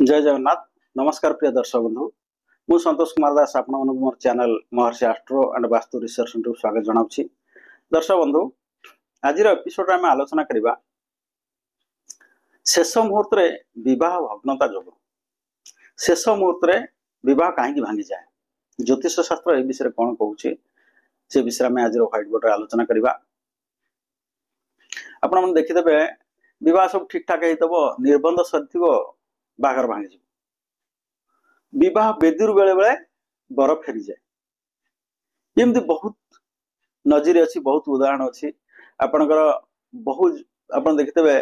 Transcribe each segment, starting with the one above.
जय जगन्नाथ। नमस्कार प्रिय दर्शक बंधु, मु संतोष कुमार दास आपण मोर channel Maharshi astro and vastu research centre स्वागत जनाऊँ। दर्शक बंधु, आज एपिसोड आम आलोचना करवा शेष मुहूर्त रे विवाह भग्नता जोग। शेष मुहूर्त रे विवाह कहीं भांगी जाए, ज्योतिष शास्त्र ए विषय कौन कहूँ से विषय में आज व्हाइट बोर्ड आलोचना करवा। आपण मैंने देखीदे विवाह सब ठीक ठाक हो, निर्बंध सरी बाहर भांगी विवाह बेदी बेले बेले बर फेरी जाए। एमती बहुत नजर अच्छी, बहुत उदाहरण अच्छी आपणकर बहुत आप देखिथे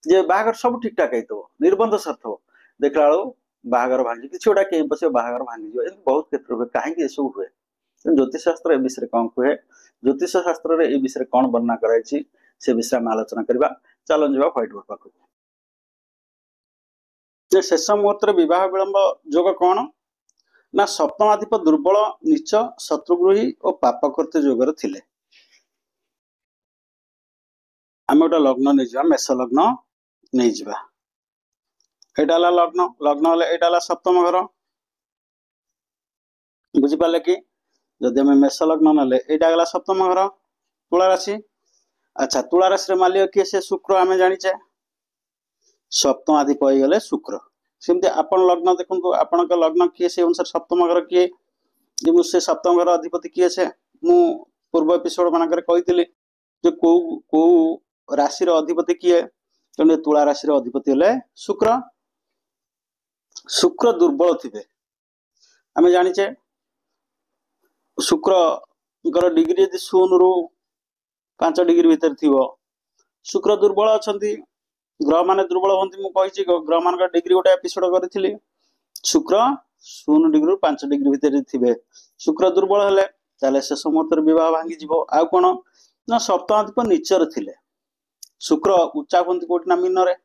जे बाहर सब ठीक ठाक हो, निर्बंध सर थो, देखला बाहर भांगी कि गोटा कहीं पचे बाहर भांगी बहुत क्षेत्र हुए। कहीं सब हुए ज्योतिष शास्त्र ए विषय कौन कहे, ज्योतिष शास्त्र ए विषय कौन वर्णना कराई से विषय में आलोचना करवा। चलन जा व्हाइट बोर्ड पाख। शेष मुहूर्त विवाह विलंब जोग कौन ना सप्तमाधिप दुर्बल, नीच, शत्रुगृही और पापकर्त जोगर थिले। आम गोटे लग्न नहीं जा, मेष लग्न नहीं जा, एटा लग्न लग्न एटा सप्तम घर। बुझिपारे कि जदि आम मेष लग्न ना गला सप्तम घर तुला राशि। अच्छा, तुला राशि मालिक किए से शुक्र, आम जाचे सप्तम आदि गले शुक्र। सेमती आपण लग्न देखो, आपण लग्न किए से अनुसार सप्तम घर किए, से सप्तम घर अधिपति किए से मु पूर्व एपिसोड मानक कही कौ राशि अधिपति किए, तेणु तुला राशि अधिपति हेले शुक्र। शुक्र दुर्बल थे, आम जाचे शुक्र डिग्री यदि 0 ରୁ 5 डिग्री भीतर थी, शुक्र दुर्बल अच्छा। ग्रह मान दुर्बल होती, ग्रह मान डिग्री गोटे एपिसोड करी। शुक्र 0 डिग्री ରୁ 5 डिग्री भीतर थे, शुक्र दुर्बल हेले शेष मुहूर्त विवाह भांगी जीव। आउ कौन ना सप्तमाधिप नीचर थिले, शुक्र उच्चा हमें कौटी ना मीन रे,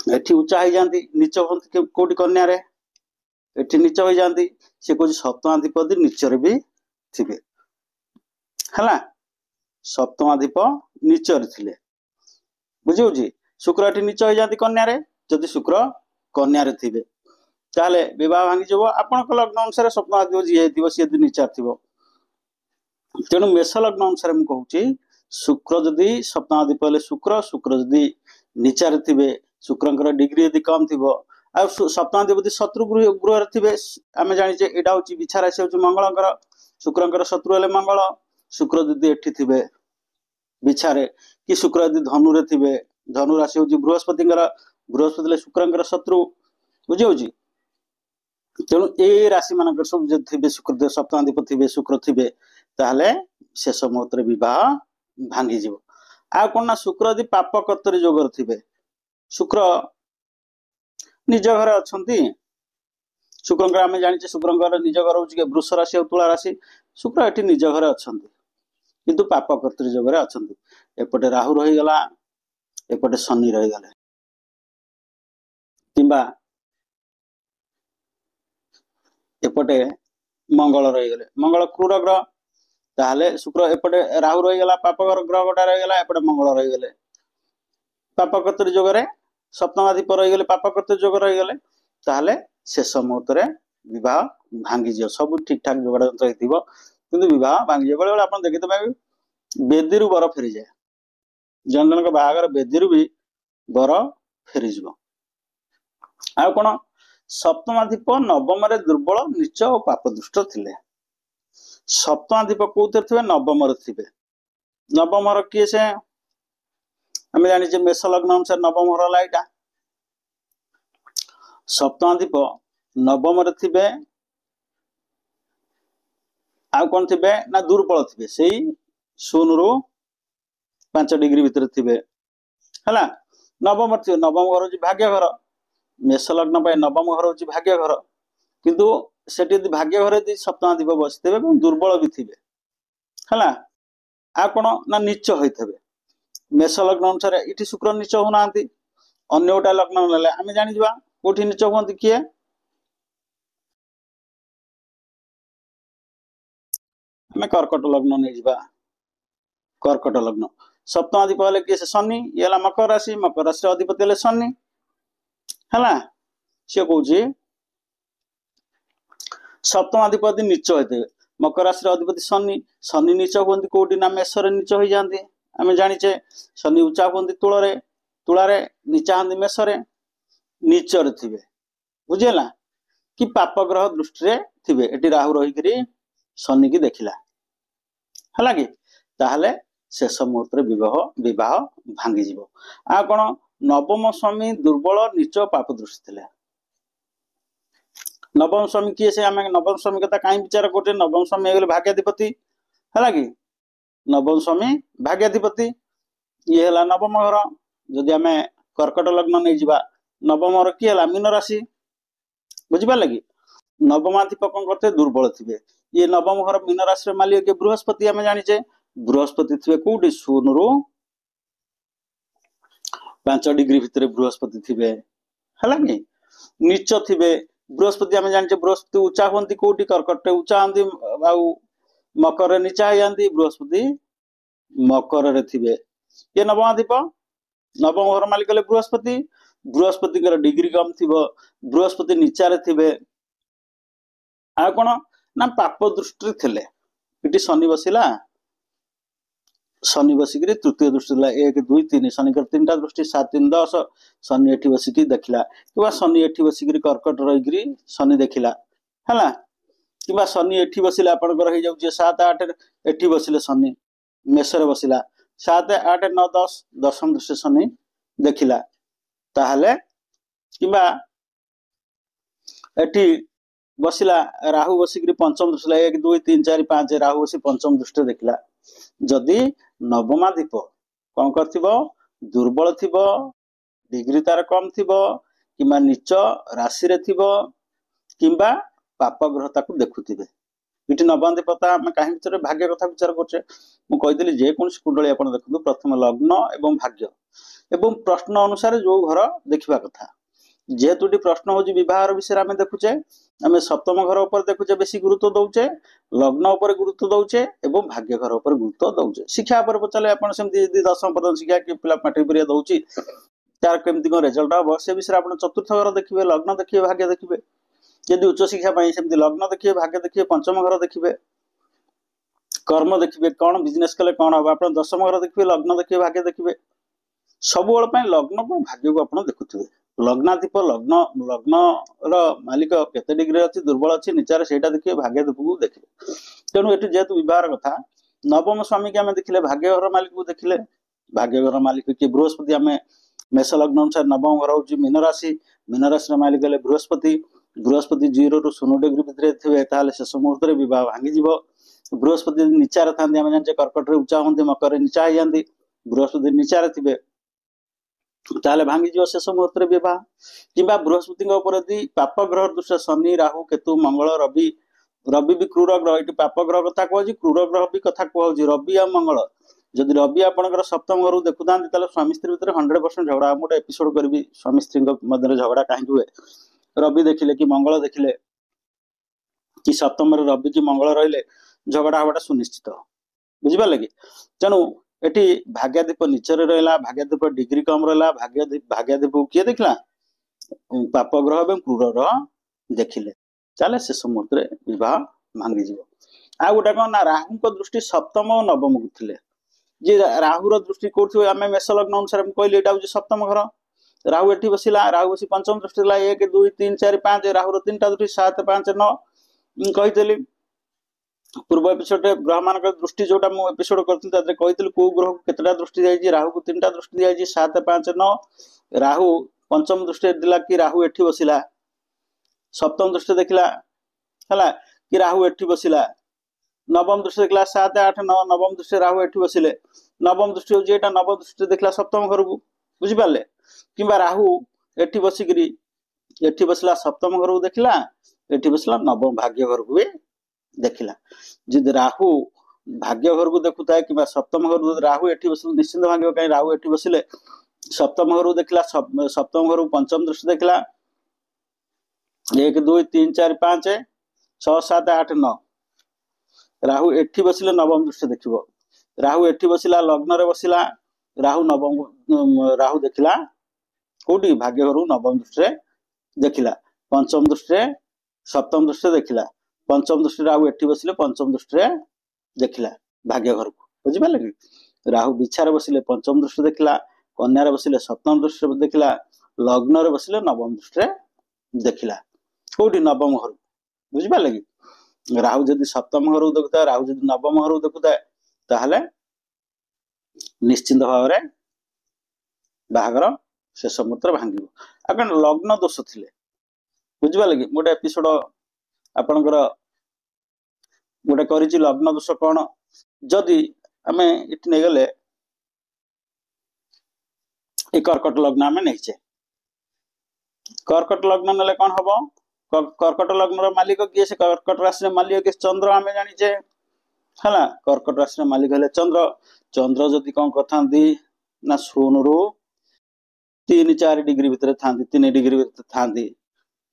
एठी उच्चा हो जाती, नीच हम कौटी कन्या रे, एठी नीच हो जाती। से कौन सप्तमाधिपति नीचर भी थे है, सप्तमाधिप नीचर थिले। बुझे शुक्र एठी नीच हो जाती कन्या रे, जदि शुक्र कन्या रे थिबे ताले विवाह भांगी जीव। आपण लग्न अनुसार सप्तमाधिप जी सी नीचार थी, तेणु मेष लग्न अनुसार मुझे कहूँ शुक्र जदि सप्तमाधिप हेले शुक्र, शुक्र जदि नीचार थे, शुक्र डिग्री यदि कम थी, आ सप्तमाधिपति शत्रु गृह थे, आम जाचे यहाँ हूँ बिछा राशि हूँ मंगल, शुक्र शत्रु हेले मंगल। शुक्र जदि एठी थे बिछारे, कि शुक्र यदि धनु रे थे, धनु राशि हूँ बृहस्पति, बृहस्पति शुक्र शत्रु। बुझे तेणु ए राशि मान सब थे, शुक्र सप्तमाधिप थे, शुक्र थे, ताहले शेष मुहूर्त विवाह भांगी जीव। आ कौन ना शुक्र यदि पाप कर्तरी जोगर थे, शुक्र निज घर अच्छा, शुक्र आम जाने शुक्र निज घर हूँ वृष राशि और तुला राशि। शुक्र ये निज घर अच्छा किंतु पाप कर्तरी जोगर अच्छा। एपटे राहु रहीगला, एपटे शनि रहीगले, किंबा एपटे मंगल रहीगले, मंगल क्रूर ग्रह, ताहले शुक्र एपटे राहु रहीगला, पाप ग्रह गोटा रहीगला, एपटे मंगल रहीगले पाप कर्तरी जोगरे, सप्तमाधिप रहीगले पाप कर्तरी जोग रहीगले, ताहले शेष मुहूर्त विवाह भांगी जीव। सब ठीक ठाक जोगाड़ जंत्र किंतु विवाह भांगी जाए। बेले आप देखिए बेदी रु बर फेरी जाए, जन जन बाहागर बेदी रु भी बर फेरी जीव। आ कौन सप्तमाधिप नवम दुर्बल, नीच और पाप दुष्ट थिले। सप्तमाधिप कौथे थे, नवम थे। नवम घर किए से आम जाने मेष लग्न अनुसार नवम घर है। सप्तमाधिप नवम थे, आ कौन थे ना दुर्बल थे, से 0 ରୁ 5 डिग्री भीतर थे है। नवम थे, नवम घर हूँ भाग्य घर, मेष लग्न नवम घर हूँ भाग्य घर, किंतु सेठी भाग्य घर यदि सप्तमाधिप बसते दुर्बल भी थे है। आ कौन ना नीच होते, मेष लग्न अनुसार ये शुक्र नीच होना, अन्य गोटा लग्न ना आम जानी कौटी नीच हूँ किए, आम कर्कट लग्न नहीं जा। कर्कट लग्न सप्तमाधिप हेले किए से शनि, ये मकर राशि, मकर राशि अधिपति हेले शनि। है सी कौन सप्तमाधिपति नीच होते मकर राशि अधिपति शनि शनि नीच हुए कौटी ना मेष नीच हो जाती आम जाचे शनि उच्चा हुए तुलारे तुलारे नीचा हाँ मेष नीचर थे बुझेगा कि पाप ग्रह दृष्टि थे ये राहु रहीकि शनि की देखला है कि ताहले शेष मुहूर्त विवाह भांगी जीव आ कौन नवम स्वामी दुर्बल नीच पाप दृष्टि थे नवम स्वामी किए से आम नवम स्वामी कथा कहीं विचार करते नवम स्वामी हो भाग्याधिपति है कि नवम स्वामी भाग्याधिपति ये है नवम घर जदि आम कर्कट लग्न नहीं जा नवम घर किए है मीन राशि बुझिपारे कि नवमाधिप कौन करते दुर्बल थे ये नवम घर मीन राशि मालिक के बृहस्पति आम जाचे बृहस्पति थे कौटी 0 ରୁ 5 डिग्री भितर बृहस्पति थे है कि नीच थे बृहस्पति आम जाने बृहस्पति उच्चा हमें कौटी कर्कट उच्चा हाँ मकर नीचा हो जाती बृहस्पति मकर थे ये नवमाधिप नवम घर मालिक बृहस्पति बृहस्पति डिग्री कम थी बृहस्पति नीचारे थे आ कौन ना पाप दृष्टि थे ये शनि बसला शनि बसिक तृतीय दृष्टि 1 2 3 शनि 3टा दृष्टि 7 3 10 शनि एठी बसिक देखला कि शनि एठी बसिक कर्कट रही शनि देखला है कि शनि एठी बसिले आपंकर हो जाए 7 8 एठी बसिले शनि मेषरे बसिला 7 8 9 10 दशम दृष्टि शनि देखला ताहले किंबा एठी बसिला राहु बसिक पंचम दृष्टि 1 2 3 4 5 राहु बसी पंचम दृष्टि देखला जदि नवमाधिप कौन कर दुर्बल थी डिग्री तार कम थी कि नीच राशि रे थी कि पाप ग्रह ताकू देखुवे ये नवमाधिपता आम कहीं विचार भाग्य कथा विचार करें जेकोसी कुंडली आप देखो प्रथम लग्न एवं भाग्य एवं प्रश्न अनुसार जो घर देखा कथा जेहेतु प्रश्न हूँ बह विषय आम देखुचे आम सप्तम घर उपर देखुचे बेसी गुरुत्व दौचे लग्न उपर गुरुत्व दौचे एवं भाग्य घर उपर गुरुत्व दौचे शिक्षा पर पचारे आपड़ सेमती 10वीं पर्यटन शिक्षा कि पिला मैट्रिक परीक्षा दौची तार केमती कौन रिजल्ट हम से विषय आप चतुर्थ घर देखिए लग्न देखिए भाग्य देखिए यदि उच्च शिक्षा सेमती लग्न देखिए भाग्य देखिए पंचम घर देखिए कर्म देखिए कौन बिजनेस कले कौन हम आप 10म घर देखिए लग्न देखिए भाग्य देखिए सब लग्न को भाग्य को आप देखुए लग्नाधिप लग्न लग्न मालिक केते डिग्री अच्छी दुर्बल अच्छी नीचारे से देखिए भाग्यदीप को देखिए तेणु ये जेहेतु विवाह कथा नवम स्वामी की आम देखिले भाग्यघर मालिक को देखिले भाग्यघर मालिक किए बृहस्पति आम मेष लग्न अनुसार नवम घर हूँ मीन राशि मालिक गले बृहस्पति बृहस्पति 0 ରୁ 0 डिग्री भितर थे शेष मुहूर्त विवाह भांगी बृहस्पति नीचारे था आम जाने कर्कट उच्चा हमें मकर नीचा हो जाती बृहस्पति नीचारे थे ताले भांगी शेष मुहूर्त विवाह कि बृहस्पति यदि पाप ग्रह दृष्टि शनि राहु केतु मंगल रवि रवि भी क्रूर ग्रह ये पाप ग्रह कथा कहुँ क्रूर ग्रह भी कथा कहुँ रवि आ मंगल जदि रवि आपंकर सप्तम घर देखु था स्वामी स्त्री भितर 100% झगड़ा गोटे एपिसोड करी स्वामी स्त्री मध्य झगड़ा कहीं हुए रवि देखिले कि मंगल देखिले कि सप्तम रवि कि मंगल रही झगड़ा हवाटा सुनिश्चित बुझिपारे कि तेणु एटी भाग्यादीप नीचरे रहा भाग्यादीप डिग्री कम रहा भाग्यादीप किए देखला पाप ग्रह एवं क्रूर ग्रह देखिले चले शेष मुहूर्त विवाह भांगी जीव आ गोटे कौन ना राहु दृष्टि सप्तम और नवम को थे जी राहुर दृष्टि कौन आम मेष लग्न अनुसार कहली यहाँ हूँ सप्तम घर राहु एटी बसला राहु बसी पंचम दृष्टि 1 2 3 4 5 राहुर 3टा दृष्टि 7 5 9 कही पूर्व एपिसोड ग्रह मान दृष्टि जोटा मुझे एपिसोड करी कही कौ ग्रह को केतटा दृष्टि जाइए राहु को 3टा दृष्टि जाइए 7 5 9 राहु पंचम दृष्टि दिला कि राहु एठी बसिला सप्तम दृष्टि देखला है कि राहु एठी बसिला नवम दृष्टि देखला 7 8 9 नवम दृष्टि राहु एठी बसिले नवम दृष्टि हूँ यहाँ नवम दृष्टि देखला सप्तम घर को बुझिपारे कि राहु एठी बसिक एठी बसला सप्तम घर को देखला एठी बसला नवम भाग्य घर को भी देखला जदि राहु भाग्य घर को देखुता है कि सप्तम घर राहु एठी बसिले निश्चिंत भाग्य कहीं राहु एठी बसिले सप्तम घर देखला सप्तम घर पंचम दृष्टि देखला 1 2 3 4 5 6 7 8 9 राहु एठी बसिले नवम दृष्टि देखिबो राहु एठी बसिला लग्न रे बसिला राहु नवम राहु देखला कोटी भाग्य घर नवम दृष्टि देखिला पंचम दृष्टि सप्तम दृष्टि देखिला पंचम दृष्टि राहु एठी बसिले पंचम दृष्टि देखिला भाग्य घर को बुझिपारे कि राहु बिछार बसिले पंचम दृष्टि देखिला कन्या बसिले सप्तम दृष्टि देखिला लग्न बसिले नवम दृष्टि देखिला कोठी नवम घर बुझिपारे कि राहु जदि सप्तम घर देखुता राहु जदि नवम घर देखुता ताहले निश्चिंत भाव में बाहागर शेष मुहूर्त भांगिब आपण लग्न दोष थिले बुझिपारे कि गोटे एपिसोड आपणकर गोटे करिछि लग्न दोष कौन जदि आमे इट नहीं गले कर्कट लग्न आमे नहीं कर्कट लग्न नेले कौन हबो कर्कट लग्न मालिक किए से कर्कट राशि मालिक किए चंद्र आमे जानिछे हला कर्कट राशि मालिक हेले चंद्र चंद्र जदि कौन करथांती ना 0 रु 3-4 डिग्री भितर थांती 3 डिग्री भितर थांती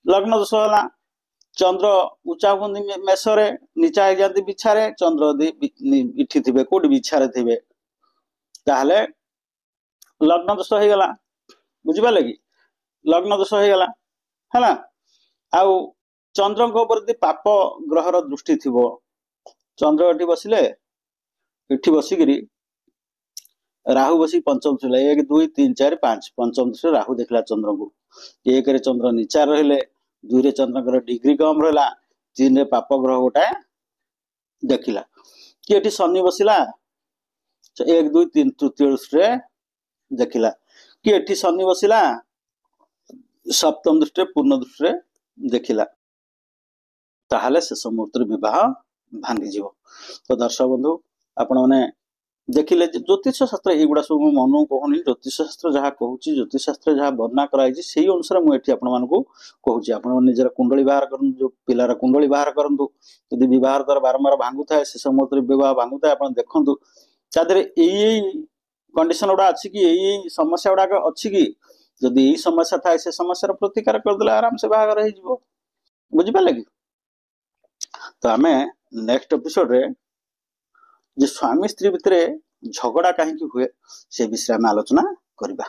लग्न दोष होला चंद्र ऊंचा हुंदी मेषरे नीचा जाती बिछारे चंद्र इठी थिबे कोड बिछारे थिबे ताहले लग्न दोष हो गला बुझिपाले कि लग्न दोष हो गला हला आउ चंद्र को ऊपर यदि पाप ग्रहर दृष्टि थिबो चंद्र एठी बसिले एठी बसिगिरी राहु बसी पंचम थिला 1 2 3 4 5 पंचम दृष्टि राहु देखला चंद्र को 1 रे चंद्र नीचा रहले 2 रे चंद्र डिग्री कम रहला 3 रे पाप ग्रह गोटा देखिला कि एठी शनि बसिला 1 2 3 तृतीय दृष्टि देखिला कि एठी शनि बसिला सप्तम दृष्टि पूर्ण दृष्टि देखिला ताहले शेष मुहूर्त विवाह भांगी जीव तो दर्शक बंधु आपण माने देखिले ज्योतिष शास्त्र एगुड़ा सब मन कहूनी ज्योतिष शास्त्र जहाँ कहूँ ज्योतिष शास्त्र जहाँ वर्णना कराई से अनुसार मुझे आपण मानक कहूँ आप निजर कुंडली बाहर करूँ जो पिलार कुंडली बाहर करूँ यदि बहार द्वारा बारंबार भांगु थाए शेष मुहूर्त विवाह भांगु थाए आप देखूँ यही कंडीशन गुड़ा अच्छी कि यही समस्या गुड़ाक अच्छी कि जदि यही समस्या थाए से समस्या प्रतिकार करदे आराम से बाहर हो बुझिपारे कि तो आम नेक्स्ट एपिसोड रे जे स्वामी स्त्री भितर झगड़ा कहीं हुए से विषय में आलोचना करबा।